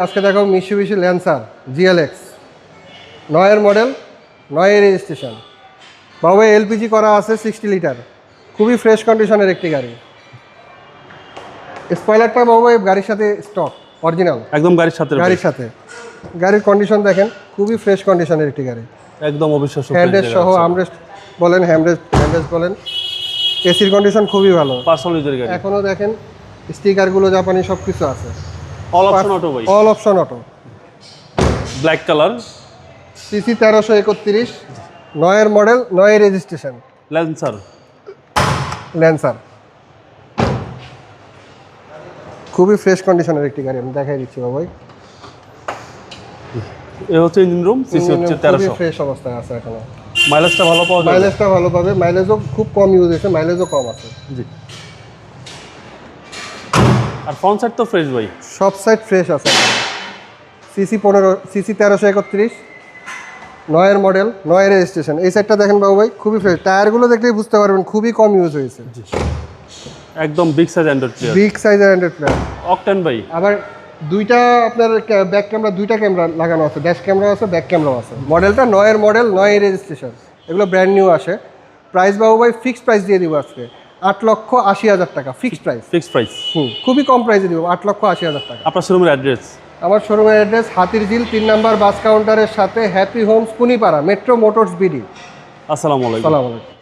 আজকে দেখো Mitsubishi Lancer GLX 9 model 9 registration. বাবা এলপিজি করা আছে 60 লিটার, খুবই ফ্রেশ কন্ডিশনের একটি গাড়ি। স্পয়লারটা বাবা গাড়ির সাথে স্টক অরিজিনাল, একদম গাড়ির সাথে গাড়ির কন্ডিশন দেখেন, খুবই ফ্রেশ কন্ডিশনের একটি গাড়ি। একদম অবিশ্বাস্য। হ্যান্ডরেস্ট সহ, আমরেস্ট বলেন, হ্যান্ডরেস্ট বলেন, এসির কন্ডিশন খুবই ভালো। পার্সোনাল ইউজের গাড়ি। এখনো দেখেন স্টিকারগুলো জাপানি সব কিছু আছে। অল অপশন অটো ভাই। All option auto. Black colour. CC 1331, 9 model 9 registration. Lancer খুবই ফ্রেশ কন্ডিশনের একটি গাড়ি, আমি দেখাই দিচ্ছি বাবাই। এ হচ্ছে ইঞ্জিন রুম, সিসি হচ্ছে 1300। ফ্রেশ অবস্থায় আছে এখনো। মাইলেজটা ভালো পাওয়া যাবে। মাইলেজটা ভালো পাবে, মাইলেজও খুব কম ইউজ হয়েছে, মাইলেজও কম আছে। জি। আর ফ্রন্ট সাইড তো ফ্রেশ ভাই, সব সাইড ফ্রেশ আছে। CC 1331, 9 model 9 registration. এই সাইডটা দেখেন বাবু ভাই, খুবই ফ্রেশ। টায়ারগুলো দেখলেই বুঝতে পারবেন খুবই কম ইউজ হয়েছে। একদম big size Android player. Big সাইজের অ্যান্ড্রয়েড প্লেয়ার। অকটেন ভাই। আবার দুইটা আপনার ব্যাক ক্যামেরা, দুইটা ক্যামেরা লাগানো আছে, ড্যাশ ক্যামেরা আছে, ব্যাক ক্যামেরাও আছে। মডেলটা 9 মডেল 9 রেজিস্ট্রেশন, এগুলো ব্র্যান্ড নিউ আসে। প্রাইস বাবু ভাই ফিক্সড প্রাইস দিয়ে দিব আজকে 8,80,000 টাকা ফিক্সড প্রাইস। খুবই কম প্রাইসে দিব, 8,80,000 টাকা। আপনার শোরুমের অ্যাড্রেস? আমার শোরুমের অ্যাড্রেস হাতিরঝিল 3 নম্বর বাস কাউন্টারের সাথে, happy Holmes Kunipara, metro motors BD. আসসালামু আলাইকুম।